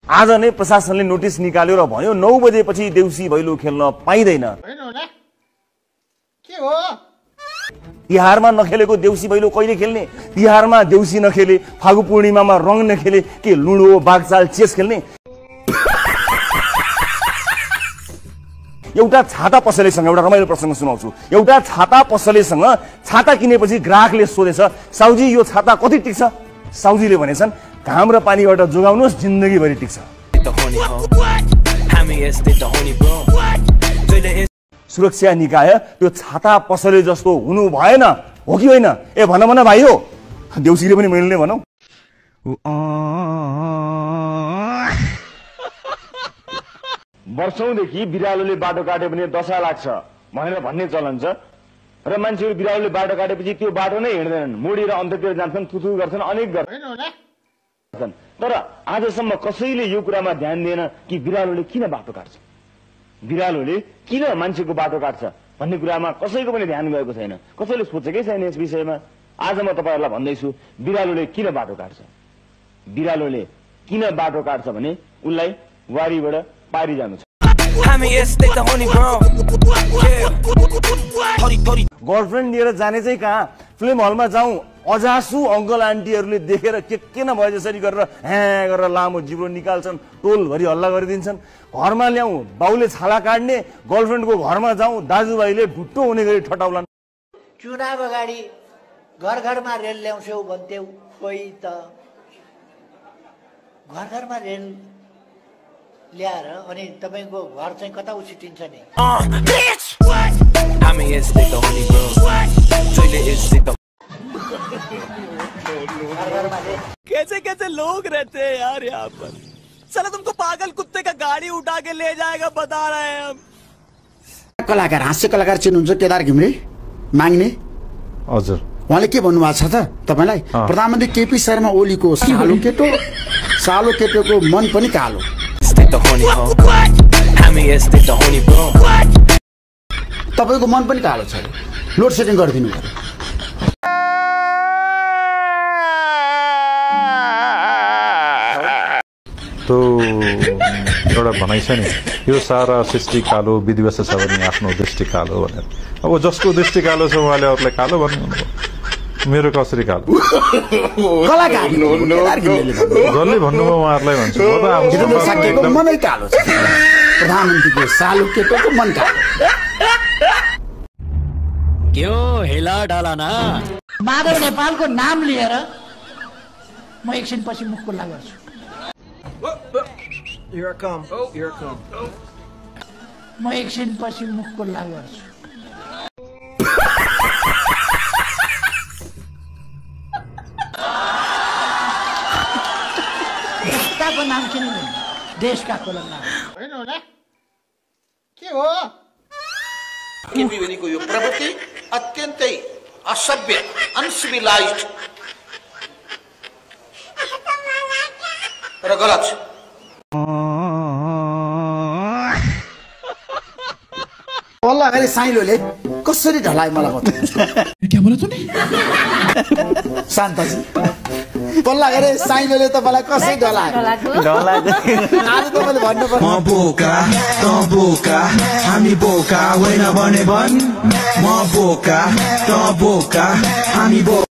आज नै प्रशासनले नोटिस निकाल्यो र भन्यो 9 बजेपछि देउसी भैलो खेल्न पाइदैन। के हो? तिहारमा नखेलेको देउसी भैलो कहिले खेल्ने? तिहारमा देउसी नखेले, फागु पूर्णिमामा रङ नखेले के लुडो बाघचाल चेस खेल्ने? एउटा छाता पसलेसँग एउटा रमाइलो प्रसंग सुनाउँछु। एउटा छाता पसलेसँग छाता किनेपछि ग्राहकले सोधेछ, साउजी यो छाता कति टिक्छ? साउजीले भनेछन्, घाम र पानीबाट जोगाउनुहोस्, जिन्दगीभरि टिक्छ। सुरक्षा निकाय त्यो छाता पसले जस्तो हुनु भएन, हो कि होइन? ए भन भन भाइ हो, देउसीले पनि मैले नै भनौ। वर्षौंदेखि बिरालोले बाटो काट्यो भने दशा लाग्छ भनेर भन्ने चलन छ र मान्छेहरू बिरालोले बाटो काटेपछि त्यो बाटो नै हिँड्दैनन्, मोडेर अन्त्यतिर जान्छन्, थुथु गर्छन्, अनेक गर्छन्। तर आजसम्म कसैले यो कुरामा ध्यान दिएन कि बिरालोले किन बाटो काट्छ, बिरालोले किन मान्छेको बाटो काट्छ भन्ने कुरामा कसैको पनि ध्यान गएको छैन, कसैले सोचेकै छैन यस विषयमा। आज म तपाईहरुलाई भन्दैछु, बिरालोले किन बाटो काट्छ। बिरालोले किन बाटो काट्छ भने उलाई वारीबाट पारी जानु छ। गर्लफ्रेन्ड लिएर जाने चाहिँ कहाँ? फिल्म हलमा जाउँ, अजासु अंकल आन्टीहरूले देखेर के नभए जसरी गरेर ह्या गरेर लामो जिब्रो निकाल्छन्, टोलभरि हल्ला गरिदिन्छन्। घरमा ल्याउँ, बाउले छाला काट्ने, गर्लफ्रेन्डको घरमा जाउँ, दाजुभाइले ढुट्टो हुने गरी ठटाउलान्। चुनाव अगाडि घर घरमा रेल ल्याउँछौ भन्थ्यौ, खोइ त घर घरमा रेल ल्याएर अनि तपाईको घर चाहिँ कता उछिटिन्छ नि? कैसे कैसे लोग रहते हैं यार यहाँ पर। चलो तुमको पागल कुत्ते का गाड़ी उठा के ले जाएगा, बता रहे हैं हम। कलाकार, हास्य कलाकार चिन्नुहुन्छ केदार घिमिरे माग्ने? हजुर, उहाँले के भन्नुभएको छ त तपाईलाई? प्रधानमन्त्री केपी शर्मा ओलीको सालो केटोको मन पनि कालो। तपाईको मन पनि कालो छ, लोड सेडिङ गरिदिनु पर्यो। तो एउटा भनाइ छ नि, यो सारा सृष्टि कालो, विधिवश छ भने आफ्नो दृष्टि कालो भनेर। अब जसको दृष्टि कालो छ उहाँले अरूलाई कालो भन्नुभयो, मेरो कसरी कालो? जसले भन्नुभयो उहाँहरूलाई भन्छु मनै कालो छ, प्रधानमन्त्रीको सालो केटोको मन कालो। क्यों हिला डाला ना? माधव नेपालको नाम लिएर म एकछिन पछि मुख खुल्ला गर्छु। म एकछिन पछि मुख खुल्ला गर्छु। देशको नाम किन लिनु? देशका खोला नाम होइन होला। के हो? केपीओलीको यो प्रवृत्ति अत्यन्तै असभ्य, अनसिभिलाइज्ड र गलत छ। पल्ला गरे साइलोले कसरी ढलाए मलाई बताउनु। क्या बोला तूने? शान्ताजी, पल्ला गरे साइलोले तपाईँलाई कसरी ढलाए? आज तपाईँले भन्नुपर्छ, म बोका त बोका, हामी बोका होइन भने भन्। म बोका त बोका, हामी बोका।